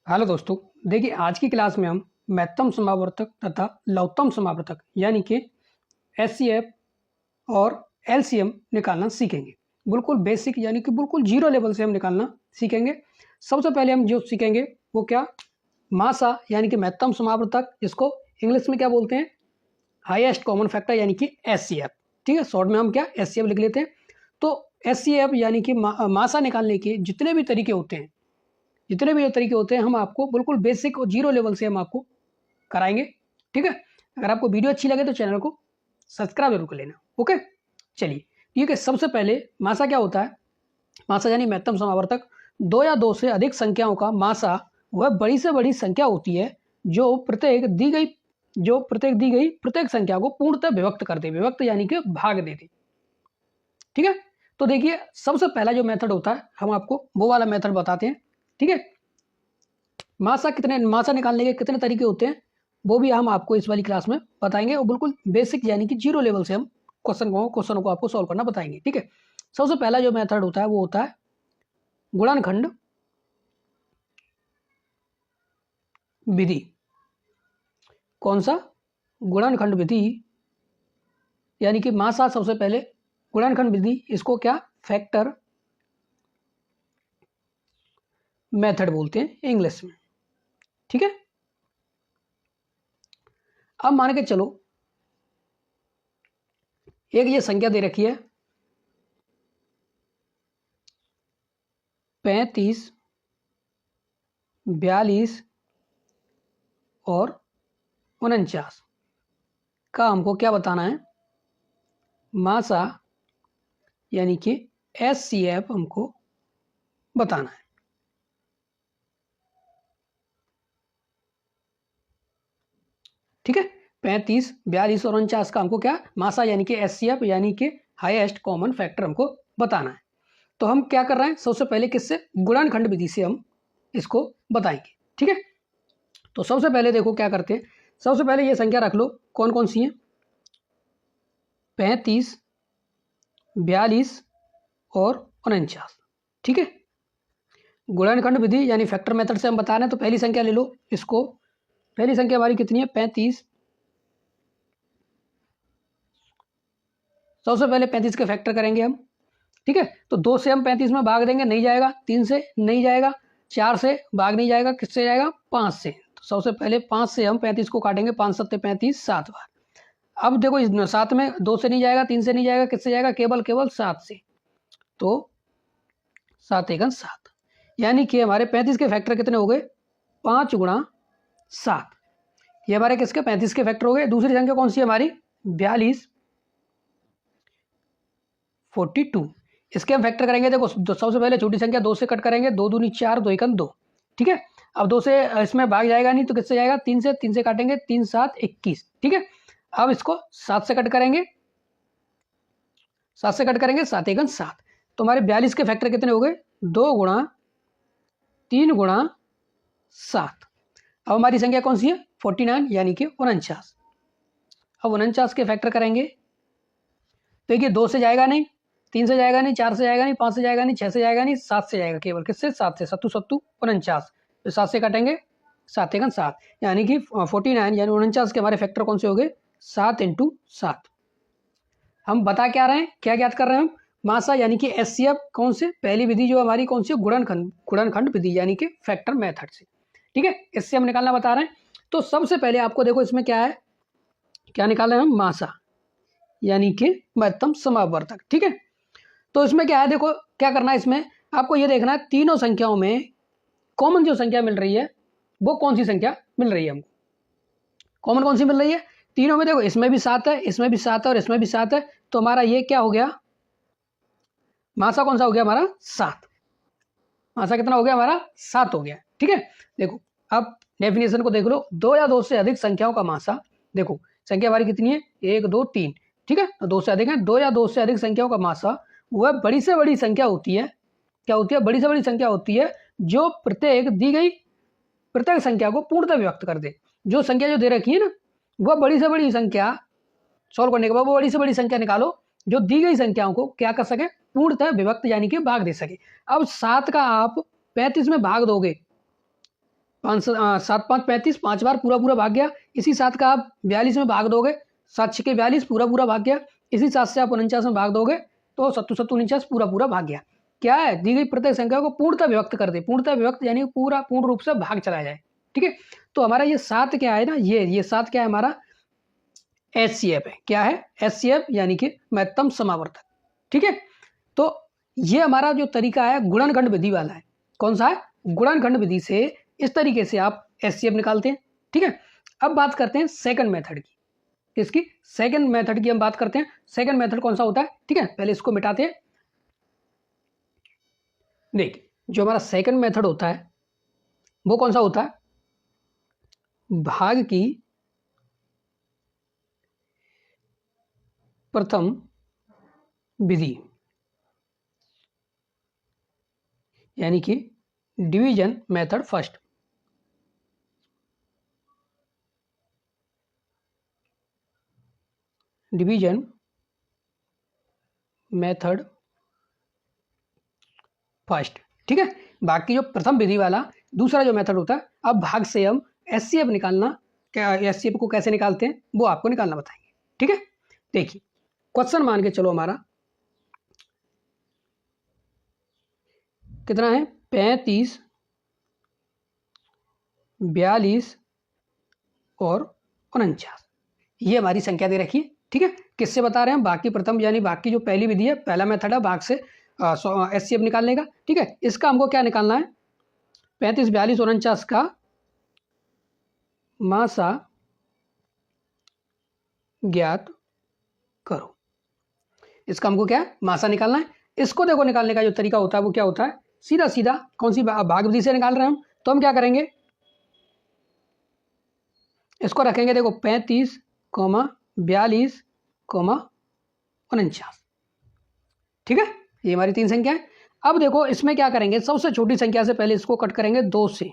Hello दोस्तों। देखिए, आज की क्लास में हम महत्तम समावर्तक तथा लघुत्तम समावर्तक यानी कि एचसीएफ और एलसीएम निकालना सीखेंगे। बिल्कुल बेसिक यानी कि बिल्कुल जीरो लेवल से हम निकालना सीखेंगे। सबसे पहले हम जो सीखेंगे वो क्या, मासा यानी कि महत्तम समावर्तक, जिसको इंग्लिश में क्या बोलते हैं, हाईएस्ट कॉमन फैक्टर यानी कि एचसीएफ। ठीक है, शॉर्ट में हम क्या एचसीएफ लिख लेते हैं। तो एचसीएफ यानी कि मासा निकालने के जितने भी तरीके होते हैं, हम आपको बिल्कुल बेसिक और जीरो लेवल से हम आपको कराएंगे। ठीक है, अगर आपको वीडियो अच्छी लगे तो चैनल को सब्सक्राइब जरूर कर लेना। ओके, चलिए ठीक है। सबसे पहले मासा क्या होता है। मासा यानी महत्तम समावर्तक, दो या दो से अधिक संख्याओं का मासा वह बड़ी से बड़ी संख्या होती है जो प्रत्येक दी गई प्रत्येक संख्या को पूर्णतः विभक्त कर दे। विभक्त यानी कि भाग दे दे। ठीक है, तो देखिए सबसे पहला जो मेथड होता है हम आपको वो वाला मेथड बताते हैं। ठीक है, मासा निकालने के कितने तरीके होते हैं वो भी हम आपको इस वाली क्लास में बताएंगे, और बिल्कुल बेसिक यानी कि जीरो लेवल से हम क्वेश्चनों को आपको सॉल्व करना बताएंगे। ठीक है, सबसे पहला जो मेथड होता है वो होता है गुणनखंड विधि। कौन सा? गुणनखंड विधि, यानी कि मासा सबसे पहले गुणनखंड विधि, इसको क्या फैक्टर मेथड बोलते हैं इंग्लिश में। ठीक है, अब मान के चलो एक ये संख्या दे रखी है 35, 42 और 49 का हमको क्या बताना है, मासा यानी कि एचसीएफ हमको बताना है। ठीक है, 35, 42 और 49 का हमको क्या मासा यानी कि एचसीएफ यानी कि हाईएस्ट कॉमन फैक्टर हमको बताना है। तो हम क्या कर रहे हैं, सबसे पहले किससे, गुणनखंड विधि से हम इसको बताएंगे। ठीक है, तो सबसे पहले देखो क्या करते हैं। सबसे पहले ये संख्या रख लो, कौन कौन सी है, 35, 42 और 49। ठीक है, गुणनखंड विधि यानी फैक्टर मेथड से हम बता रहे हैं। तो पहली संख्या ले लो इसको। पहली संख्या हमारी कितनी है, 35। सबसे पहले 35 के फैक्टर करेंगे हम। ठीक है, तो 2 से हम 35 में भाग देंगे, नहीं जाएगा। 3 से नहीं जाएगा, 4 से भाग नहीं जाएगा, किससे जाएगा, 5 से। तो सबसे पहले 5 से हम 35 को काटेंगे, 5 सत्ते 35, 7 बार। अब देखो इस 7 में 2 से नहीं जाएगा, 3 से नहीं जाएगा, किससे जाएगा, केवल 7 से। तो 7 एकम 7, यानी कि हमारे 35 के फैक्टर कितने हो गए, 5 गुणा 7। ये हमारे किसके 35 के फैक्टर हो गए। दूसरी संख्या कौन सी है हमारी, 42, 42। इसके हम फैक्टर करेंगे। देखो सबसे पहले छोटी संख्या 2 से कट करेंगे, 2 दूनी 4, 2 एकम 2। ठीक है, अब 2 से इसमें भाग जाएगा नहीं, तो किससे जाएगा, 3 से। 3 से काटेंगे, 3 7 21। ठीक है, अब इसको 7 से कट करेंगे, 7 से कट करेंगे, 7 एकम 7। तो हमारे 42 के फैक्टर कितने हो गए, 2 गुणा 3 गुणा 7। अब हमारी संख्या कौन सी है, 49 यानी कि 49। अब 49 के फैक्टर करेंगे, तो देखिए 2 से जाएगा नहीं, 3 से जाएगा नहीं, 4 से जाएगा नहीं, 5 से जाएगा नहीं, 6 से जाएगा नहीं, 7 से जाएगा केवल। किससे, 7 से। 7 7 49। तो 7 से काटेंगे, 7 एकम 7, यानी कि 49 यानी 49 के हमारे फैक्टर कौन से हो गए, 7 इंटू 7। हम बता क्या रहे हैं, क्या ज्ञात कर रहे हैं हम, मासा यानी कि एचसीएफ कौन से, पहली विधि जो हमारी कौन सी, गुणनखंड विधि यानी कि फैक्टर मेथड से। ठीक है, इससे हम निकालना बता रहे हैं। तो सबसे पहले आपको देखो इसमें क्या है, क्या निकाल रहे हैं हम, मासा यानी कि महत्तम समावर्तक। ठीक है, तो इसमें क्या है, देखो क्या करना है, इसमें आपको ये देखना है तीनों संख्याओं में कॉमन जो संख्या मिल रही है वो कौन सी संख्या मिल रही है हमको, कॉमन कौन सी मिल रही है तीनों में। देखो इसमें भी 7 है, इसमें भी 7 है और इसमें भी 7 है। तो हमारा ये क्या हो गया, मासा कौन सा हो गया हमारा, 7। मासा कितना हो गया हमारा, 7 हो गया। ठीक है, देखो अब डेफिनेशन को देख लो, 2 या 2 से अधिक संख्याओं का मासा। देखो संख्या हमारी कितनी है, 1 2 3। ठीक है, तो 2 से अधिक है। 2 या 2 से अधिक संख्याओं का मासा वह बड़ी से बड़ी संख्या होती है। क्या होती है, बड़ी से बड़ी संख्या होती है जो प्रत्येक दी गई प्रत्येक संख्या को पूर्णतः व्यक्त कर दे। जो संख्या जो दे रखी है ना, वह बड़ी से बड़ी संख्या सॉल्व करने के बाद वो बड़ी से बड़ी संख्या निकालो जो दी गई संख्याओं को क्या कर सके, पूर्णतः विभक्त यानी कि भाग दे सके। अब 7 का आप 35 में भाग दोगे 7 5 35, 5 बार पूरा पूरा भाग गया। इसी 7 का आप 42 में भाग दोगे, 7 6 42 पूरा पूरा भाग गया। इसी 7 से आप 49 में भाग दोगे तो 7 7 49 पूरा पूरा भाग गया। क्या है, दी गई प्रत्येक संख्या को पूर्णतः विभक्त कर दे। पूर्णतः विभक्त यानी पूरा पूर्ण रूप से भाग चला जाए। ठीक है, तो हमारा ये 7 क्या है ना, ये 7 क्या है हमारा, HCF है। क्या है, HCF यानी कि महत्तम समावर्तक। ठीक है, तो ये हमारा जो तरीका है गुणनखंड विधि वाला है। कौन सा है, गुणनखंड विधि से इस तरीके से आप HCF निकालते हैं। ठीक है, अब बात करते हैं सेकंड मेथड की। किसकी, सेकंड मेथड की हम बात करते हैं। सेकंड मेथड कौन सा होता है, ठीक है, पहले इसको मिटाते हैं। देखिए, जो हमारा सेकंड मेथड होता है वो कौन सा होता है, भाग की प्रथम विधि यानी कि division method first. Division method first. ठीक है, बाकी जो प्रथम विधि वाला दूसरा जो मेथड होता है, अब भाग से हम HCF निकालना, क्या HCF को कैसे निकालते हैं वो आपको निकालना बताएंगे। ठीक है, देखिए क्वेश्चन मान के चलो हमारा कितना है, 35 42 और 49, ये हमारी संख्या दे रखी है। ठीक है, किससे बता रहे हैं, बाकी प्रथम यानी बाकी जो पहली विधि है, पहला मेथड है भाग से HCF निकालने का। ठीक है, इसका हमको क्या निकालना है, 35 42 और 49 का मासा ज्ञात करो। इसका हमको क्या है, मासा निकालना है। इसको देखो निकालने का जो तरीका होता है वो क्या होता है, सीधा सीधा कौन सी भाग विधि से निकाल रहे हैं हम, तो हम क्या करेंगे, इसको रखेंगे देखो 35 42 49। ठीक है, ये हमारी 3 संख्या है। अब देखो इसमें क्या करेंगे, सबसे छोटी संख्या से पहले इसको कट करेंगे 2 से।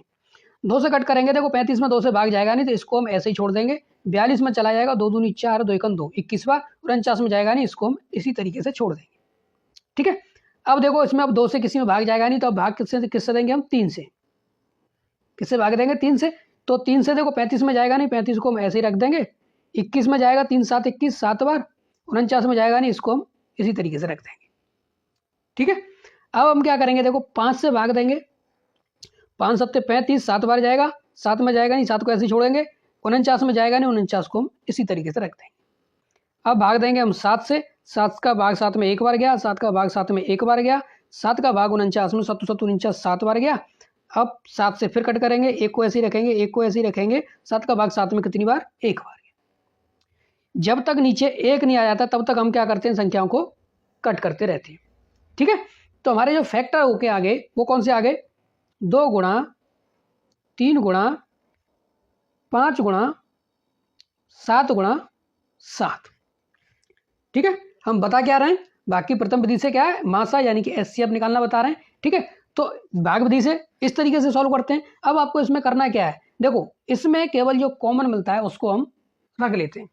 2 से कट करेंगे, देखो 35 में 2 से भाग जाएगा नहीं तो इसको हम ऐसे ही छोड़ देंगे। 42 में चला जाएगा, 2 दूनी 4 2 1 2 21 बार। 49 में जाएगा नहीं, इसको हम इसी तरीके से छोड़ देंगे। ठीक है, अब देखो इसमें अब 2 से किसी में भाग जाएगा नहीं तो अब भाग किससे देंगे हम, 3 से। किससे भाग देंगे, 3 से। तो 3 से देखो 35 में जाएगा नहीं, 35 को हम ऐसे ही रख देंगे। 21 में जाएगा, 3 7 21 7 बार। 49 में जाएगा नहीं, इसको हम इसी तरीके से रख देंगे। ठीक है, अब हम क्या करेंगे, देखो 5 से भाग देंगे। 5 7 35, 7 बार जाएगा, 7 में जाएगा नहीं, 7 को ऐसे ही छोड़ेंगे। 49 में जाएगा नहीं, 49 को हम इसी तरीके से रख देंगे। अब भाग देंगे हम 7 से। 7 का भाग 7 में एक बार गया, 7 का भाग 7 में एक बार गया, 7 का भाग 49 में 7 7 49 7 बार गया। अब 7 से फिर कट करेंगे, एक को ऐसे ही रखेंगे, एक को ऐसे ही रखेंगे। 7 का भाग 7 में कितनी बार, एक बार गया। जब तक नीचे एक नहीं आ जाता तब तक हम क्या करते हैं, संख्याओं को कट करते रहते हैं। ठीक है, तो हमारे जो फैक्टर होके आगे वो कौन से आगे, 2 गुणा 3 गुणा 5 गुणा 7 गुणा 7। ठीक है, हम बता क्या रहे हैं, बाकी प्रथम विधि से क्या है, मासा यानी कि HCF निकालना बता रहे हैं। ठीक है, तो भाग विधि से इस तरीके से सॉल्व करते हैं। अब आपको इसमें करना क्या है, देखो इसमें केवल जो कॉमन मिलता है उसको हम रख लेते हैं।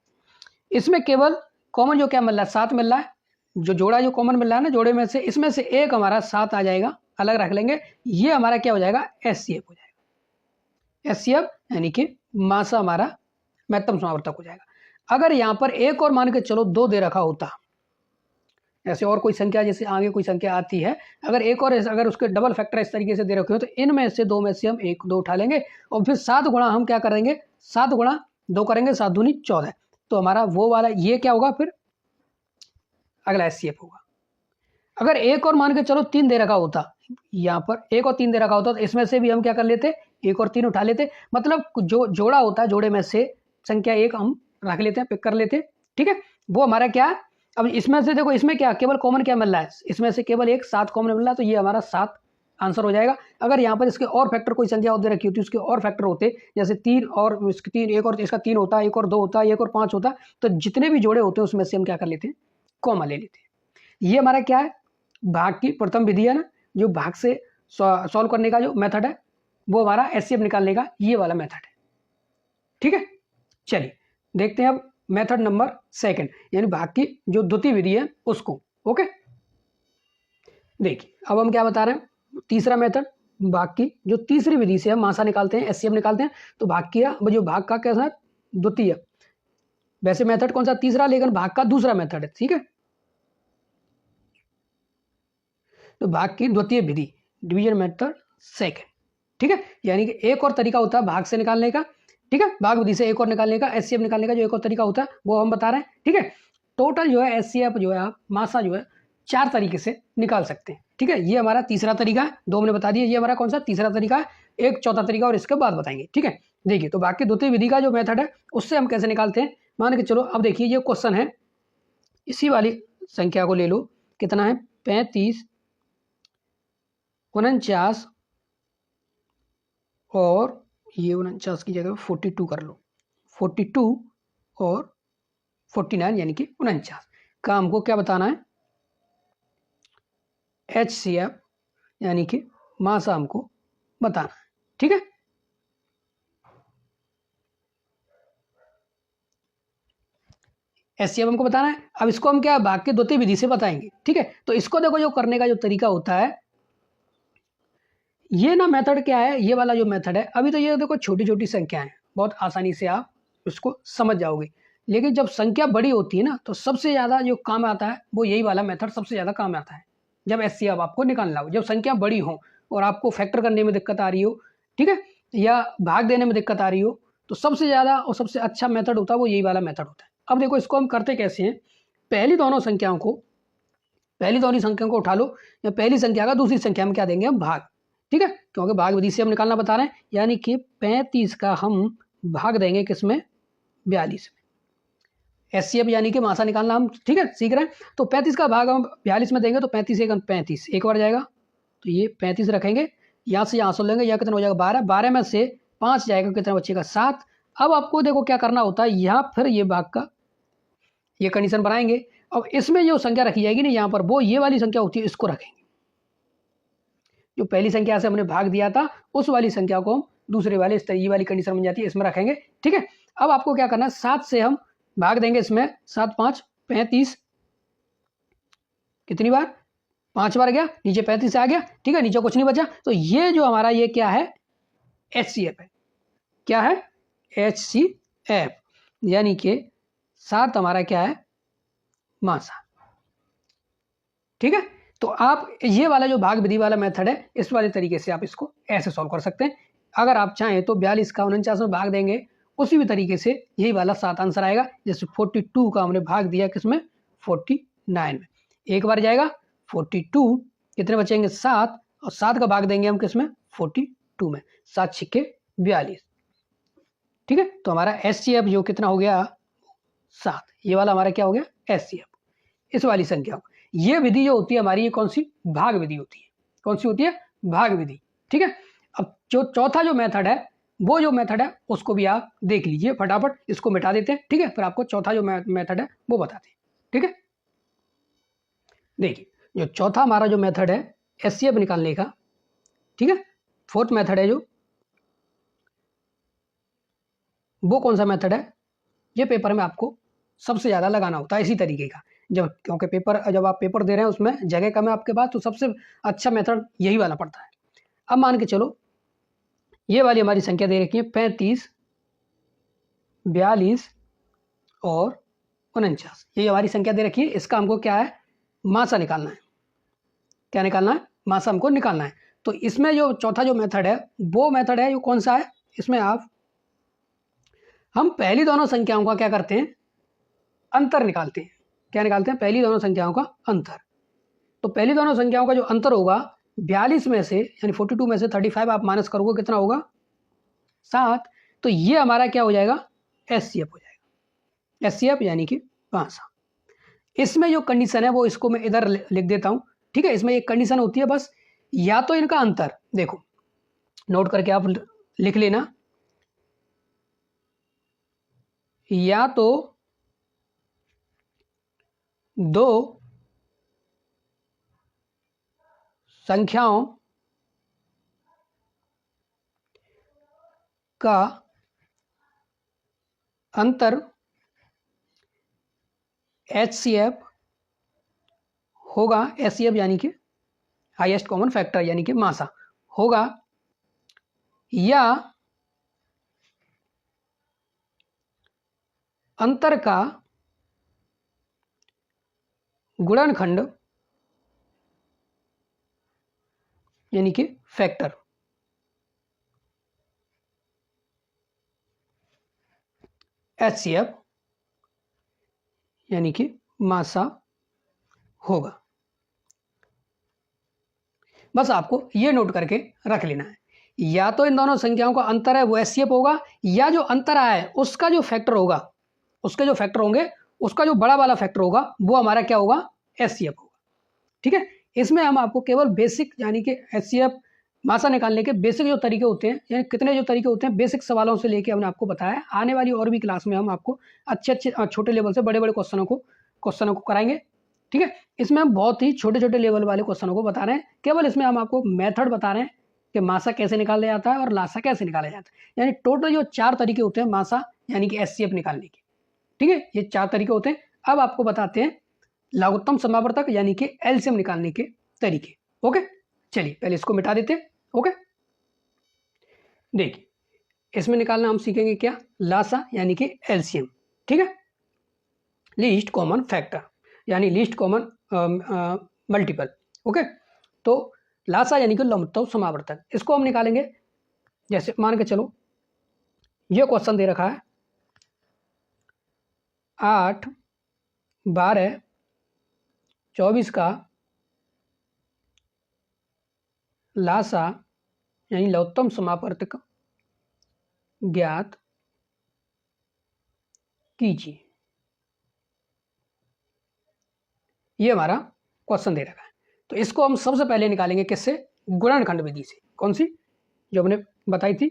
इसमें केवल कॉमन जो क्या मिल रहा है, 7 मिल रहा है। जो जोड़ा जो कॉमन मिल रहा है ना, जोड़े में से इसमें से एक हमारा 7 आ जाएगा, अलग रख लेंगे। ये हमारा क्या हो जाएगा, HCF हो जाएगा। HCF यानी कि मासा हमारा महत्तम समावर्तक हो जाएगा। अगर यहाँ पर एक और मान के चलो 2 दे रखा होता, ऐसे और कोई संख्या जैसे आगे कोई संख्या आती है, अगर एक और अगर उसके डबल फैक्टर इस तरीके से दे रखे हो तो इनमें से 2 में से हम 1 2 उठा लेंगे और फिर 7 गुणा हम क्या करेंगे, 7 गुणा 2 करेंगे, 7 दूनी 14। तो हमारा वो वाला ये क्या होगा, फिर अगला HCF होगा। अगर एक और मान के चलो 3 दे रखा होता, यहाँ पर 1 और 3 दे रखा होता तो इसमें से भी हम क्या कर लेते, 1 और 3 उठा लेते। मतलब जो जोड़ा होता है, जोड़े में से संख्या 1 हम रख लेते हैं, पिक कर लेते हैं। ठीक है, वो हमारा क्या है। अब इसमें से देखो, इसमें क्या केवल कॉमन क्या मिल रहा है, इसमें से केवल एक 7 कॉमन मिल रहा है, तो ये हमारा 7 आंसर हो जाएगा। अगर यहाँ पर इसके और फैक्टर कोई संख्या और दे रखी होती, उसके और फैक्टर होते, जैसे 3 और इसके 3, एक और इसका 3 होता, 1 और 2 होता, 1 और 5 होता, तो जितने भी जोड़े होते हैं उसमें से हम क्या कर लेते हैं, कॉमन ले लेते हैं। ये हमारा क्या है, भाग की प्रथम विधि है ना, जो भाग से सॉल्व करने का जो मेथड है वो हमारा HCF निकालने का ये वाला मेथड है। ठीक है, चलिए देखते हैं अब मेथड नंबर 2 यानी भाग की जो द्वितीय विधि है उसको। ओके, देखिए अब हम क्या बता रहे हैं, तीसरा मेथड भाग की जो तीसरी विधि से हम मासा निकालते हैं, एचसीएफ निकालते हैं, तो भाग किया जो भाग का कैसा है, द्वितीय। वैसे मेथड कौन सा, तीसरा, लेकिन भाग का दूसरा मेथड है, ठीक है। तो भाग की द्वितीय विधि, डिवीजन मेथड सेकंड, ठीक है। यानी कि एक और तरीका होता है भाग से निकालने का, ठीक है, भाग विधि से एक और निकालने का, एचसीएफ निकालने का जो एक और तरीका होता है वो हम बता रहे हैं, ठीक है। टोटल जो है एचसीएफ जो है आप मासा जो है 4 तरीके से निकाल सकते हैं, ठीक है। ये हमारा तीसरा तरीका है, 2 हमने बता दिया, ये हमारा कौन सा तीसरा तरीका है, एक चौथा तरीका और इसके बाद बताएंगे, ठीक है। देखिए, तो बाकी द्वितीय विधि का जो मेथड है उससे हम कैसे निकालते हैं, मान के चलो अब देखिए ये क्वेश्चन है, इसी वाली संख्या को ले लो, कितना है 35, 49 और ये 49 की जगह 42 कर लो, 42 और 49 यानी कि 49 का हमको क्या बताना है, एचसीएफ यानी कि मासा हमको बताना है, ठीक है। एचसीएफ हमको बताना है, अब इसको हम क्या भाग के द्वितीय विधि से बताएंगे, ठीक है। तो इसको देखो जो करने का जो तरीका होता है, ये ना मेथड क्या है, ये वाला जो मेथड है, अभी तो ये देखो छोटी छोटी संख्या है, बहुत आसानी से आप उसको समझ जाओगे, लेकिन जब संख्या बड़ी होती है ना तो सबसे ज़्यादा जो काम आता है वो यही वाला मेथड सबसे ज़्यादा काम आता है, जब एचसीएफ आपको निकालना हो, जब संख्या बड़ी हो और आपको फैक्टर करने में दिक्कत आ रही हो, ठीक है, या भाग देने में दिक्कत आ रही हो, तो सबसे ज़्यादा और सबसे अच्छा मेथड होता है वो यही वाला मेथड होता है। अब देखो इसको हम करते कैसे हैं, पहली दोनों संख्याओं को उठा लो, या पहली संख्या का दूसरी संख्या में क्या देंगे हम भाग, ठीक है, क्योंकि भाग विधि से हम निकालना बता रहे हैं, यानी कि 35 का हम भाग देंगे किसमें, 42 में। एचसीएफ यानी कि मासा निकालना हम, ठीक है, सीख रहे हैं। तो 35 का भाग हम 42 में देंगे तो 35 एक बार जाएगा, तो ये 35 रखेंगे, यहाँ से यहाँ लेंगे, यहाँ कितना हो जाएगा 12, 12 में से 5 जाएगा, कितना बचेगा 7। अब आपको देखो क्या करना होता है, यहाँ फिर ये भाग का ये कंडीशन बनाएंगे, अब इसमें जो संख्या रखी जाएगी ना यहाँ पर, वो ये वाली संख्या होती है, इसको रखेंगे, जो पहली संख्या से हमने भाग दिया था उस वाली संख्या को हम दूसरे वाले इस ये वाली कंडीशन बन जाती है, इसमें रखेंगे, ठीक है। अब आपको क्या करना है, 7 से हम भाग देंगे इसमें, 7 5 35, कितनी बार 5 बार गया, नीचे 35 आ गया, ठीक है, नीचे कुछ नहीं बचा, तो ये जो हमारा ये क्या है, एचसीएफ है, क्या है, एचसीएफ, यानी कि 7 हमारा क्या है, मासा, ठीक है। तो आप ये वाला जो भाग विधि वाला मेथड है, इस वाले तरीके से आप इसको ऐसे सॉल्व कर सकते हैं। अगर आप चाहें तो 42 का 49 में भाग देंगे, उसी भी तरीके से यही वाला 7 आंसर आएगा, जैसे 42 का हमने भाग दिया किसमें, 49 में, एक बार जाएगा 42, कितने बचेंगे 7, और 7 का भाग देंगे हम किसमें, 42 में, 7 छिक्के 42, ठीक है। तो हमारा एचसीएफ जो कितना हो गया 7, ये वाला हमारा क्या हो गया एचसीएफ, इस वाली संख्या को। ये विधि जो होती है हमारी, ये कौन सी, भाग विधि होती है, कौन सी होती है, भाग विधि, ठीक है। अब जो चौथा जो मेथड है, वो जो मेथड है उसको भी आप देख लीजिए, फटाफट इसको मिटा देते हैं, ठीक है, फिर आपको चौथा जो मेथड है वो बताते हैं, ठीक है। देखिए, जो चौथा हमारा जो मेथड है एचसीएफ निकालने का, ठीक है, फोर्थ मेथड है जो, वो कौन सा मेथड है, ये पेपर में आपको सबसे ज़्यादा लगाना होता है इसी तरीके का, जब क्योंकि जब आप पेपर दे रहे हैं उसमें जगह कम है आपके पास, तो सबसे अच्छा मेथड यही वाला पड़ता है। अब मान के चलो ये वाली हमारी संख्या दे रखी है 35, 42 और 49, ये हमारी संख्या दे रखी है, इसका हमको क्या है, मासा निकालना है, क्या निकालना है, मासा हमको निकालना है। तो इसमें जो चौथा जो मेथड है वो मेथड है, जो कौन सा है, इसमें हम पहली दोनों संख्याओं का क्या करते हैं, अंतर निकालते हैं, क्या निकालते हैं, पहली दोनों संख्याओं का अंतर। तो पहली दोनों संख्याओं का जो अंतर होगा 42 में से, यानी 42 में से 35 आप माइनस करोगे, कितना होगा 7, तो ये हमारा क्या हो जाएगा, एचसीएफ हो जाएगा, एचसीएफ यानी कि मासा। इसमें जो कंडीशन है वो इसको मैं इधर लिख देता हूं, ठीक है। इसमें एक कंडीशन होती है बस, या तो इनका अंतर, देखो नोट करके आप लिख लेना, या तो दो संख्याओं का अंतर एचसीएफ होगा, एचसीएफ यानी कि हाईएस्ट कॉमन फैक्टर यानी कि मासा होगा या अंतर का गुणनखंड यानी कि फैक्टर। HCF यानी कि मासा होगा। बस आपको ये नोट करके रख लेना है, या तो इन दोनों संख्याओं का अंतर है वो HCF होगा, या जो अंतर आया है उसका जो फैक्टर होगा, उसके जो फैक्टर होंगे उसका जो बड़ा वाला फैक्टर होगा वो हमारा क्या होगा, HCF होगा। ठीक है, इसमें हम आपको केवल बेसिक यानी कि HCF मासा निकालने के बेसिक जो तरीके होते हैं, यानी कितने जो तरीके होते हैं बेसिक सवालों से लेके हमने आपको बताया। आने वाली और भी क्लास में हम आपको अच्छे छोटे लेवल से बड़े बड़े क्वेश्चनों को कराएंगे। ठीक है, इसमें हम बहुत ही छोटे छोटे लेवल वाले क्वेश्चनों को बता रहे हैं, केवल इसमें हम आपको मेथड बता रहे हैं कि मासा कैसे निकाला जाता है और लासा कैसे निकाला जाता है। यानी टोटल जो 4 तरीके होते हैं मासा यानी कि HCF निकालने के। ठीक है, ये 4 तरीके होते हैं। अब आपको बताते हैं लघुत्तम समावर्तक यानी कि LCM निकालने के तरीके। ओके, चलिए पहले इसको मिटा देते हैं। ओके, देखिए इसमें निकालना हम सीखेंगे क्या, लासा यानी कि LCM। ठीक है, लीस्ट कॉमन फैक्टर यानी लीस्ट कॉमन मल्टीपल। ओके, तो लासा यानी कि लघुत्तम समावर्तक, इसको हम निकालेंगे। जैसे मान के चलो ये क्वेश्चन दे रखा है 8, 12, 24 का लासा यानी लघुत्तम समावर्तक ज्ञात कीजिए। ये हमारा क्वेश्चन दे रखा है, तो इसको हम सबसे पहले निकालेंगे किससे, गुणनखंड विधि से। कौन सी, जो हमने बताई थी,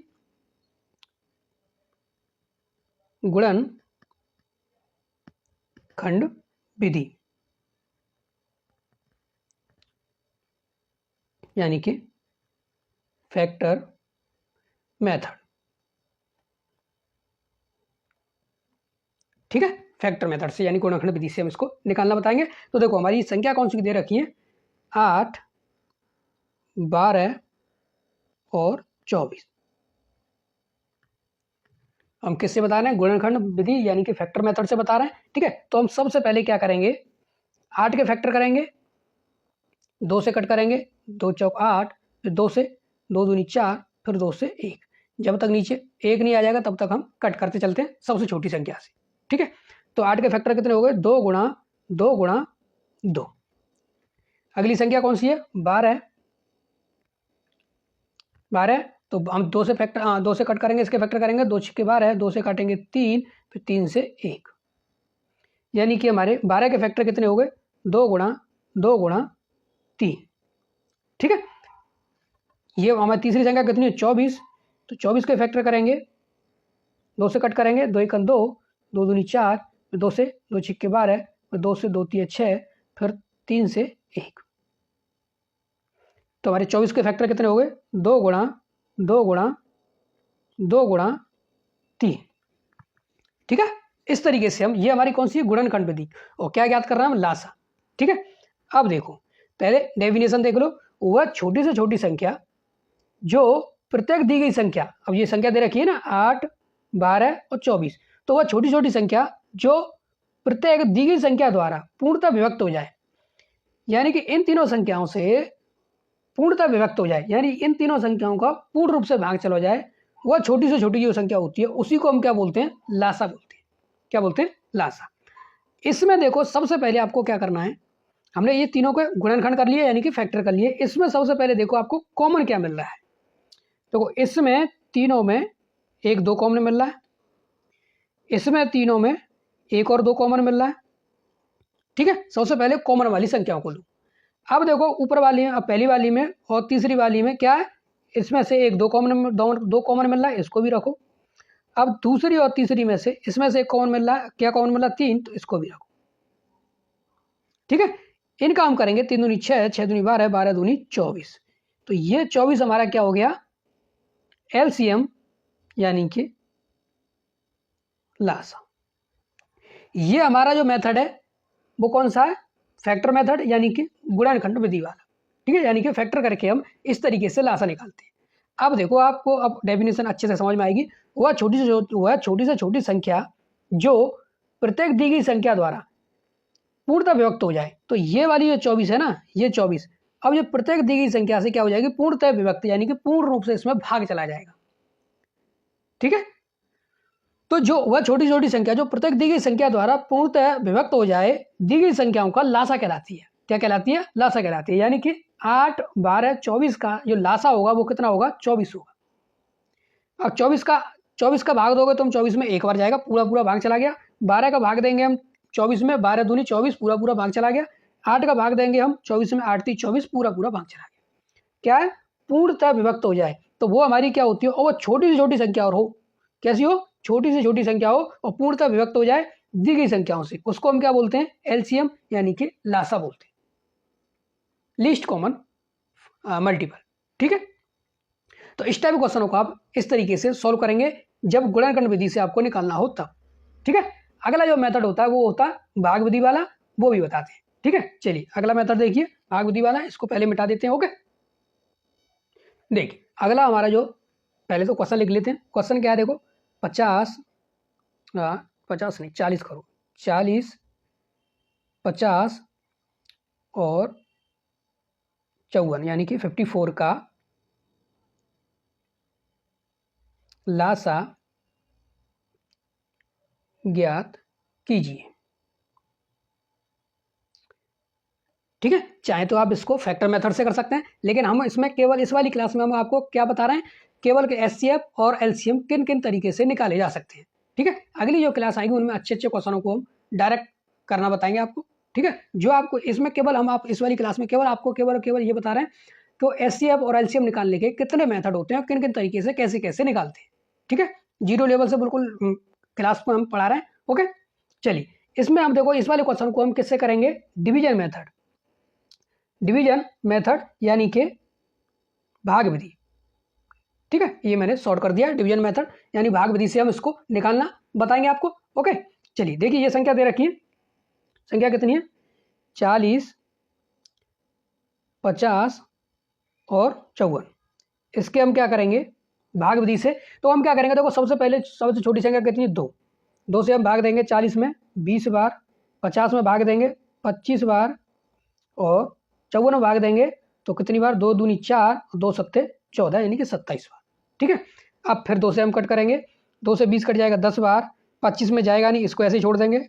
गुणनखंड विधि यानी कि फैक्टर मेथड। ठीक है, फैक्टर मेथड से यानी गुणनखंड विधि से हम इसको निकालना बताएंगे। तो देखो हमारी संख्या कौन सी दे रखी है, 8, 12 और 24। हम किससे बता रहे हैं, गुणनखंड विधि यानी कि फैक्टर मेथड से बता रहे हैं। ठीक है, तो हम सबसे पहले क्या करेंगे, 8 के फैक्टर करेंगे, 2 से कट करेंगे, 2 चौक 8, फिर 2 से, 2 दूनी 4, फिर 2 से 1। जब तक नीचे 1 नहीं आ जाएगा तब तक हम कट करते चलते हैं सबसे छोटी संख्या से। ठीक है, तो 8 के फैक्टर कितने हो गए, 2 गुणा 2 गुणा 2। अगली संख्या कौन सी है, 12। 12 तो हम 2 से फैक्टर 2 से कट करेंगे, इसके फैक्टर करेंगे, 2 छक्के 12, 2 से काटेंगे 3, फिर 3 से 1। यानी कि हमारे 12 के फैक्टर कितने हो गए, 2 गुणा 2 गुणा 3। ठीक है, ये हमारी तीसरी संख्या कितनी है, 24। तो 24 के फैक्टर करेंगे, 2 से कट करेंगे, 2 1 2, 2 दूनी 4, फिर 2 से, 2 छक्के 12, फिर 2 से 2 3 6, फिर 3 से 1। तो हमारे 24 के फैक्टर कितने हो गए, 2 गुणा 2 गुणा 2 गुणा 3। ठीक है, इस तरीके से हम, ये हमारी कौन सी है, गुणनखंड विधि। और क्या ज्ञात कर रहे हैं हम, लासा। ठीक है, अब देखो पहले डेफिनेशन देख लो, वह छोटी से छोटी संख्या जो प्रत्येक दी गई संख्या, अब ये संख्या दे रखी है ना 8, 12 और 24, तो वह छोटी छोटी संख्या जो प्रत्येक दी गई संख्या द्वारा पूर्णतः विभक्त हो जाए, यानी कि इन तीनों संख्याओं से पूर्णतः विभक्त हो जाए, यानी इन तीनों संख्याओं का पूर्ण रूप से भाग चला जाए, वह छोटी से छोटी जो संख्या होती है उसी को हम क्या बोलते हैं, लासा बोलते हैं। क्या बोलते हैं, लासा। इसमें देखो सबसे पहले आपको क्या करना है, हमने ये तीनों को गुणनखंड कर लिए यानी कि फैक्टर कर लिए। इसमें सबसे पहले देखो आपको कॉमन क्या मिल रहा है। देखो इसमें तीनों में 1 2 कॉमन मिल रहा है, इसमें तीनों में 1 और 2 कॉमन मिल रहा है। ठीक है, सबसे पहले कॉमन वाली संख्याओं को लो। अब देखो ऊपर वाली में, अब पहली वाली में और तीसरी वाली में क्या है, इसमें से 1 2 कॉमन मिल रहा है, इसको भी रखो। अब दूसरी और तीसरी में से इसमें से 1 कॉमन मिल रहा है, क्या कॉमन मिल रहा है, 3, तो इसको भी रखो। ठीक है, इनका हम करेंगे, 3 दूनी 6, 6 दूनी 12, 12 दूनी 24। तो ये 24 हमारा क्या हो गया, LCM यानी कि लासा। ये हमारा जो मेथड है वो कौन सा है, फैक्टर मेथड यानी कि गुणनखंड विधि वाला। ठीक है, यानी कि फैक्टर करके हम इस तरीके से लासा निकालते हैं। अब देखो आपको अब डेफिनेशन अच्छे से समझ में आएगी। वह छोटी से छोटी संख्या जो प्रत्येक दी गई संख्या द्वारा पूर्णतः विभक्त हो जाए। तो ये वाली जो 24 है ना, ये 24 अब ये प्रत्येक दी गई संख्या से क्या हो जाएगी, पूर्णतः विभक्त, यानी कि पूर्ण रूप से इसमें भाग चला जाएगा। ठीक है, तो जो वह छोटी छोटी संख्या जो प्रत्येक दी गई संख्या द्वारा पूर्णतः विभक्त हो जाए, दी गई संख्याओं का लासा कहलाती है। क्या कहलाती है? लासा कहलाती है। यानी कि 8, 12, 24 का जो लासा होगा वो कितना होगा? 24 होगा। अब 24 का भाग दोगे तो हम 24 में एक बार जाएगा, पूरा पूरा भाग चला गया। 12 का भाग देंगे हम 24 में, 12 दूनी 24, पूरा पूरा भाग चला गया। 8 का भाग देंगे हम 24 में, 8 3 24, पूरा पूरा भाग चला गया। क्या है? पूर्णतः विभक्त हो जाए तो वो हमारी क्या होती है? और वो छोटी से छोटी संख्या और हो, कैसी हो? छोटी से छोटी संख्या हो और पूर्णतः विभक्त हो जाए दी गई संख्याओं से, उसको हम क्या बोलते हैं? एलसीएम, यानी कि लासा बोलते हैं, लीस्ट कॉमन मल्टीपल। ठीक है, तो इस टाइप क्वेश्चनों को आप इस तरीके से सॉल्व करेंगे जब गुणनखंड विधि से आपको निकालना हो तब। ठीक है, अगला जो मेथड होता है वो होता है भाग विधि वाला, वो भी बताते हैं। ठीक है, चलिए अगला मेथड देखिए, भाग विधि वाला, इसको पहले मिटा देते हैं। ओके, देखिए अगला हमारा जो, पहले तो क्वेश्चन लिख लेते हैं। क्वेश्चन क्या है? देखो 50 नहीं 40 करो, 40, 50 और 54 यानी कि 54 का लासा ज्ञात कीजिए। ठीक है, चाहे तो आप इसको फैक्टर मेथड से कर सकते हैं, लेकिन हम इसमें केवल इस वाली क्लास में हम आपको क्या बता रहे हैं, केवल एचसीएफ और एलसीएम किन किन तरीके से निकाले जा सकते हैं। ठीक है, अगली जो क्लास आएगी उनमें अच्छे अच्छे क्वेश्चनों को हम डायरेक्ट करना बताएंगे आपको। ठीक है, जो आपको इसमें केवल हम आप इस वाली क्लास में केवल आपको केवल ये बता रहे हैं तो एचसीएफ और एलसीएम निकालने के कितने मेथड होते हैं और किन किन तरीके से कैसे कैसे निकालते हैं। ठीक है, जीरो लेवल से बिल्कुल क्लास को हम पढ़ा रहे हैं। ओके, चलिए इसमें हम देखो इस वाले क्वेश्चन को हम किससे करेंगे? डिवीजन मेथड, डिवीजन मेथड यानी कि भाग विधि। ठीक है, ये मैंने शॉर्ट कर दिया, डिवीजन मेथड यानी भाग विधि से हम इसको निकालना बताएंगे आपको। ओके, चलिए देखिए ये संख्या दे रखी है, संख्या कितनी है? 40, 50 और 54। इसके हम क्या करेंगे भाग विधि से? तो हम क्या करेंगे, देखो सबसे पहले सबसे छोटी संख्या कितनी है? 2। 2 से हम भाग देंगे 40 में 20 बार, 50 में भाग देंगे 25 बार और 54 में भाग देंगे तो कितनी बार? 2 दूनी 4, 2 सत्ते 14 यानी कि 27 बार। ठीक है, अब फिर 2 से हम कट करेंगे, 2 से 20 कट जाएगा 10 बार, 25 में जाएगा नहीं, इसको ऐसे ही छोड़ देंगे,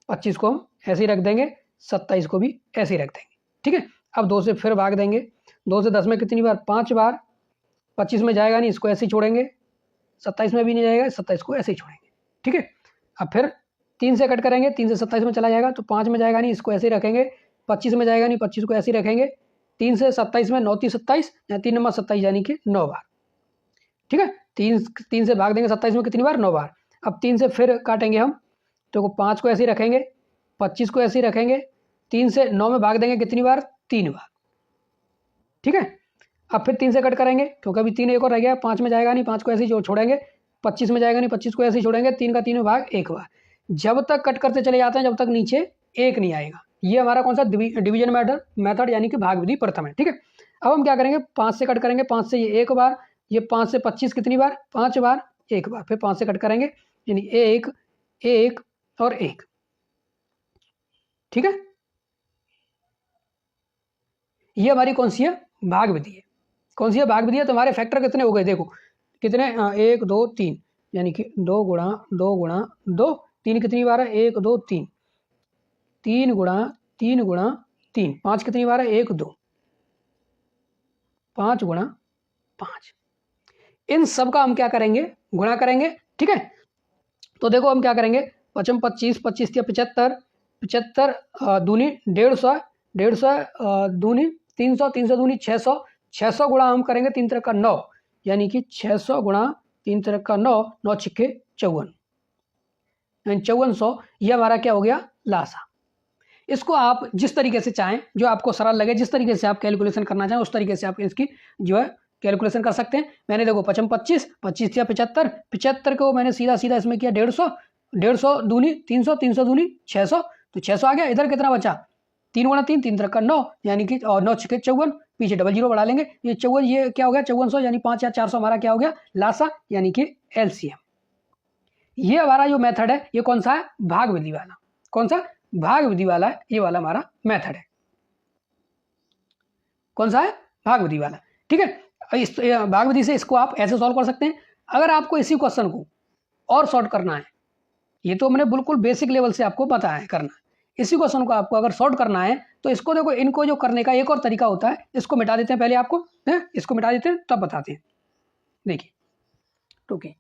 25 को हम ऐसे ही रख देंगे, 27 को भी ऐसे ही रख देंगे। ठीक है, अब 2 से फिर भाग देंगे, 2 से 10 में कितनी बार? 5 बार, 25 में जाएगा नहीं, इसको ऐसे ही छोड़ेंगे, 27 में भी नहीं जाएगा, 27 को ऐसे ही छोड़ेंगे। ठीक है, अब फिर 3 से कट करेंगे, 3 से 27 में चला जाएगा तो 5 में जाएगा नहीं, इसको ऐसे ही रखेंगे, 25 में जाएगा नहीं, 25 को ऐसे ही रखेंगे, 3 से 27 में 9 3 27 या 3 नंबर 27 यानी कि 9 बार। ठीक है, 3 से भाग देंगे 27 में कितनी बार? 9 बार। अब 3 से फिर काटेंगे हम तो 5 को ऐसे ही रखेंगे, 25 को ऐसे ही रखेंगे, 3 से 9 में भाग देंगे कितनी बार? 3 बार। ठीक है, अब फिर 3 से कट करेंगे क्योंकि अभी 3 एक और रह गया, 5 में जाएगा नहीं, 5 को ऐसे ही छोड़ेंगे, 25 में जाएगा नहीं, 25 को ऐसे ही छोड़ेंगे, 3 का 3 भाग 1 बार। जब तक कट करते चले जाते हैं जब तक नीचे 1 नहीं आएगा। ये हमारा कौन सा? डिवीजन मेथड यानी कि भाग विधि प्रथम है। ठीक है, अब हम क्या करेंगे? 5 से कट करेंगे, 5 से ये 1 बार, ये 5 से 25 कितनी बार? 5 बार, 1 बार, फिर 5 से कट करेंगे यानी 1 1 और 1। ठीक है, ये हमारी कौन सी है? भाग विधि है। कौन सी है? भाग विधि है। तो हमारे फैक्टर कितने हो गए? देखो कितने, 1 2 3 यानी कि 2 गुणा 2 गुणा 2, 3 कितनी बार है? 1 2 3, 3 गुणा 3 गुणा 3, 5 कितनी बार है? 1 2, 5 गुणा 5। इन सब का हम क्या करेंगे? गुणा करेंगे। ठीक है, तो देखो हम क्या करेंगे? 55 25 25 या 75 75 दूनी 150 150 दूनी 300 300 दूनी 600 600 गुणा हम करेंगे 3 तरह का 9 यानी कि 600 गुणा 3 तरह का 9, 9 छिक्के 54 यानी 5400। ये हमारा क्या हो गया? लासा। इसको आप जिस तरीके से चाहें, जो आपको सरल लगे, जिस तरीके से आप कैलकुलेशन करना चाहें उस तरीके से आप इसकी जो है कैलकुलेशन कर सकते हैं। मैंने देखो 55 25 25 या 75 75 को मैंने सीधा सीधा इसमें किया 150 150 दूनी 300 300 दूनी 600 तो 600 आ गया। इधर कितना बचा? 3 गुणा 3, 3 3 9, यानी कि और 9 6 54, पीछे डबल जीरो बढ़ा लेंगे, ये 54, ये क्या हो गया 5400, यानी 5 या 400 हमारा क्या हो गया लासा यानी कि एलसीएम। ये हमारा जो मेथड है ये कौन सा है, भाग विधि वाला। कौन सा, भाग विधि वाला है, ये वाला हमारा मेथड है। कौन सा है, भाग विधि वाला। ठीक है, इस भाग विधि से इसको आप ऐसे सॉल्व कर सकते हैं। अगर आपको इसी क्वेश्चन को और सॉर्ट करना है, ये तो हमने बिल्कुल बेसिक लेवल से आपको बताया है करना, इसी क्वेश्चन को आपको अगर सॉर्ट करना है तो इसको देखो, इनको जो करने का एक और तरीका होता है, इसको मिटा देते हैं पहले आपको, है इसको मिटा देते हैं तब बताते हैं। देखिए टूके,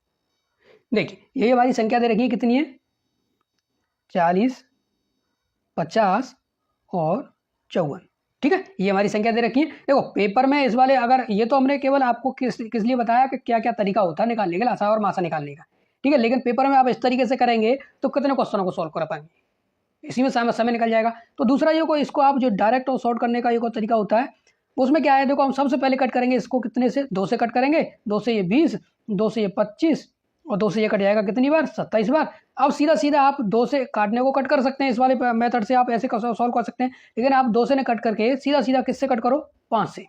देखिए ये हमारी संख्या दे रखी है कितनी है, 40, 50 और 54। ठीक है, ये हमारी संख्या दे रखी है। देखो पेपर में इस वाले, अगर ये तो हमने केवल आपको किस लिए बताया कि क्या क्या तरीका होता है निकालने का, लासा और मासा निकालने का। ठीक है, लेकिन पेपर में आप इस तरीके से करेंगे तो कितने क्वेश्चनों को सॉल्व कर पाएंगे, इसी में समय निकल जाएगा। तो दूसरा ये को इसको आप जो डायरेक्ट और सॉर्ट करने का एक और तरीका होता है, उसमें क्या है, देखो हम सबसे पहले कट करेंगे इसको, कितने से, 2 से कट करेंगे, 2 से ये 20, 2 से ये 25 और 2 से ये कट जाएगा कितनी बार, 27 बार। अब सीधा सीधा आप 2 से काटने को कट कर सकते हैं, इस वाले मेथड से आप ऐसे सॉल्व कर सकते हैं, लेकिन आप 2 से न कट करके सीधा सीधा किससे कट करो, 5 से।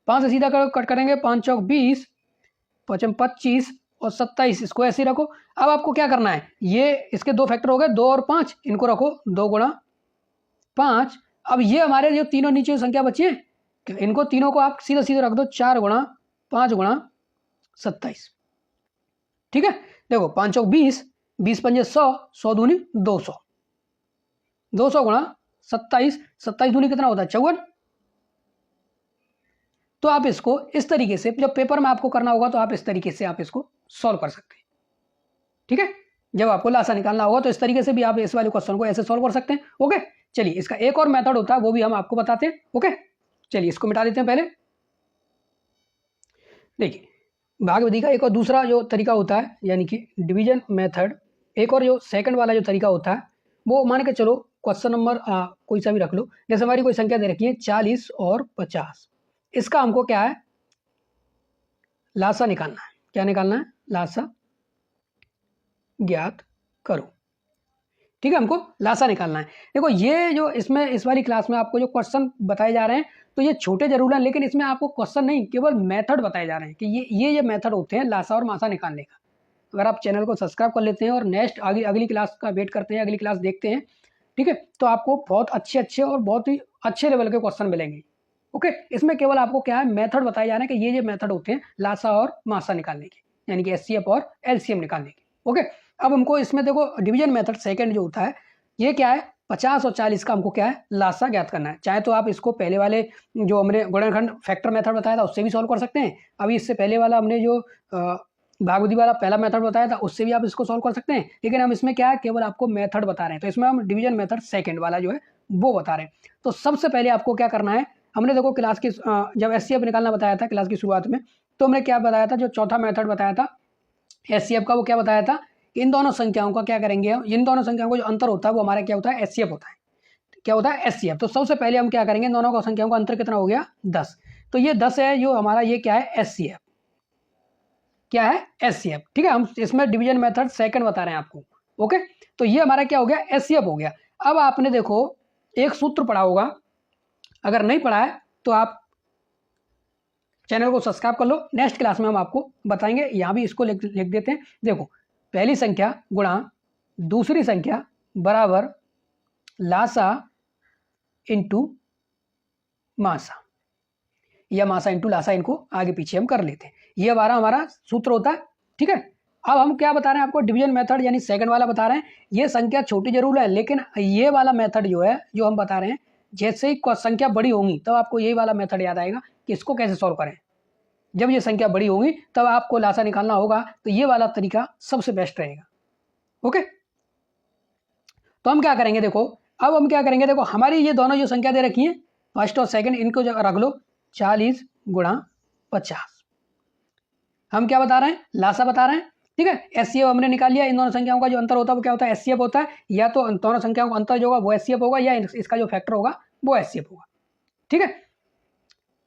5 से सीधा कट करेंगे, 5 चौक 20, 5 25 और 27, इसको ऐसे ही रखो। अब आपको क्या करना है, ये इसके 2 फैक्टर हो गए, 2 और 5, इनको रखो 2 गुणा 5। अब ये हमारे जो तीनों नीचे संख्या बची है, इनको तीनों को आप सीधा सीधा रख दो, 4 गुणा 5 गुणा 27। ठीक है, देखो 5 चौक 20, 20 पंजे 100, 100 दूनी 200, 200 गुणा 27, 27 दूनी कितना होता है 54। तो आप इसको इस तरीके से, जब पेपर में आपको करना होगा तो आप इस तरीके से आप इसको सॉल्व कर सकते हैं। ठीक है, जब आपको लासा निकालना होगा तो इस तरीके से भी आप इस वाले क्वेश्चन को ऐसे सॉल्व कर सकते हैं। ओके, चलिए इसका एक और मेथड होता है, वो भी हम आपको बताते हैं। ओके, चलिए इसको मिटा देते हैं पहले। देखिए भाग विधि का एक और दूसरा जो तरीका होता है, यानी कि डिवीजन मेथड, एक और जो सेकंड वाला जो तरीका होता है, वो मान के चलो क्वेश्चन नंबर कोई सा भी रख लो, जैसे हमारी कोई संख्या दे रखी है 40 और 50, इसका हमको क्या है, लासा निकालना है। क्या निकालना है, लासा ज्ञात करो। ठीक है, हमको लासा निकालना है। देखो ये जो इसमें इस वाली क्लास में आपको जो क्वेश्चन बताए जा रहे हैं, तो ये छोटे जरूर हैं, लेकिन इसमें आपको क्वेश्चन नहीं, केवल मेथड बताए जा रहे हैं कि ये मेथड होते हैं लासा और मासा निकालने का। अगर आप चैनल को सब्सक्राइब कर लेते हैं और नेक्स्ट अगली क्लास का वेट करते हैं, अगली क्लास देखते हैं, ठीक है, तो आपको बहुत अच्छे और बहुत ही अच्छे लेवल के क्वेश्चन मिलेंगे। ओके, इसमें केवल आपको क्या है, मेथड बताए जा रहे हैं कि ये मेथड होते हैं लासा और मासा निकालने के, यानी कि एचसीएफ और एलसीएम निकालने के। ओके, अब हमको इसमें देखो डिवीजन मेथड सेकंड जो होता है, ये क्या है, 50 और 40 का हमको क्या है, लासा ज्ञात करना है। चाहे तो आप इसको पहले वाले जो हमने गुणनखंड फैक्टर मेथड बताया था उससे भी सॉल्व कर सकते हैं, अभी इससे पहले वाला हमने जो भाग विधि वाला पहला मेथड बताया था उससे भी आप इसको सॉल्व कर सकते हैं, लेकिन हम इसमें क्या है, केवल आपको मेथड बता रहे हैं, तो इसमें हम डिवीजन मेथड सेकंड वाला जो है वो बता रहे हैं। तो सबसे पहले आपको क्या करना है, हमने देखो क्लास की जब एचसीएफ निकालना बताया था क्लास की शुरुआत में, तो हमने क्या बताया था, जो चौथा मेथड बताया था एचसीएफ का, वो क्या बताया था, इन दोनों संख्याओं का क्या करेंगे हम, इन दोनों संख्याओं का जो अंतर होता है वो हमारा क्या होता है, एचसीएफ होता है। क्या होता है, एचसीएफ। तो सबसे पहले हम क्या करेंगे, दोनों का संख्याओं का अंतर कितना हो गया, 10। तो ये 10 है जो हमारा, ये क्या है, एचसीएफ। क्या है, एचसीएफ। ठीक है, हम इसमें डिवीजन मेथड सेकंड बता रहे हैं आपको। ओके, तो ये हमारा क्या हो गया, एचसीएफ हो गया। अब आपने देखो एक सूत्र पढ़ा होगा, अगर नहीं पढ़ा है तो आप चैनल को सब्सक्राइब कर लो, नेक्स्ट क्लास में हम आपको बताएंगे। यहाँ भी इसको लिख देते हैं। देखो, पहली संख्या गुणा दूसरी संख्या बराबर लासा इंटू मासा, या मासा इंटू लासा, इनको आगे पीछे हम कर लेते हैं। ये हमारा सूत्र होता है। ठीक है, अब हम क्या बता रहे हैं आपको, डिवीजन मेथड यानी सेकंड वाला बता रहे हैं। ये संख्या छोटी जरूर है, लेकिन ये वाला मेथड जो है, जो हम बता रहे हैं, जैसे ही संख्या बड़ी होंगी तब आपको यही वाला मेथड याद आएगा कि इसको कैसे सॉल्व करें। जब ये संख्या बड़ी होगी तब आपको लासा निकालना होगा, तो ये वाला तरीका सबसे बेस्ट रहेगा। ओके, तो हम क्या करेंगे, देखो अब हम क्या करेंगे, देखो हमारी ये दोनों जो संख्या दे रखी है फर्स्ट और सेकंड, इनको रख लो 40 गुणा 50। हम क्या बता रहे हैं, लासा बता रहे हैं। ठीक है, एचसीएफ हमने निकाल लिया। इन दोनों संख्याओं का जो अंतर होता है वो क्या होता है, एचसीएफ होता है। या तो दोनों संख्याओं का अंतर जो होगा वो एचसीएफ होगा, या इसका जो फैक्टर होगा वो एचसीएफ होगा। ठीक है,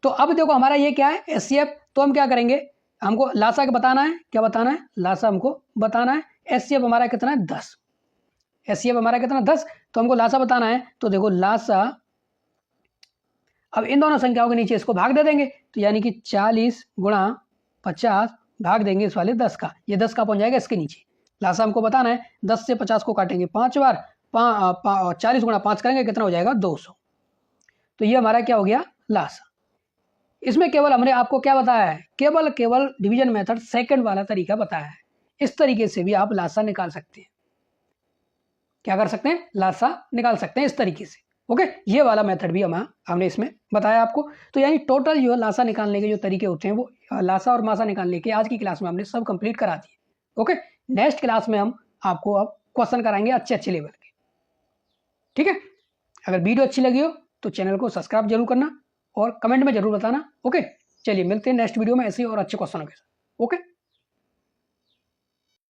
तो अब देखो हमारा ये क्या है, एचसीएफ। तो हम क्या करेंगे, हमको लासा बताना है। क्या बताना है, लासा हमको बताना है। एचसीएफ हमारा कितना है, 10। HCF हमारा कितना 10, तो हमको लासा बताना है। तो देखो लासा, अब इन दोनों संख्याओं के नीचे इसको भाग दे देंगे, तो यानी कि 40 गुणा 50 भाग देंगे इस वाले 10 का, ये 10 का पहुंच जाएगा इसके नीचे। लासा हमको बताना है, 10 से 50 को काटेंगे 5 बार, 40 गुणा 5 करेंगे, कितना हो जाएगा 200। तो ये हमारा क्या हो गया लासा। इसमें केवल हमने आपको क्या बताया है, केवल डिवीजन मेथड सेकंड वाला तरीका बताया है। इस तरीके से भी आप लासा निकाल सकते हैं। क्या कर सकते हैं, लासा निकाल सकते हैं इस तरीके से। ओके, ये वाला मेथड भी हमने इसमें बताया आपको। तो यानी टोटल जो लासा निकालने के जो तरीके होते हैं वो लासा और मासा निकालने के आज की क्लास में हमने सब कंप्लीट करा दिए। ओके, नेक्स्ट क्लास में हम आपको अब क्वेश्चन कराएंगे अच्छे लेवल के। ठीक है, अगर वीडियो अच्छी लगी हो तो चैनल को सब्सक्राइब जरूर करना और कमेंट में जरूर बताना। ओके, चलिए मिलते हैं नेक्स्ट वीडियो में ऐसे ही और अच्छे क्वेश्चनों के साथ। ओके।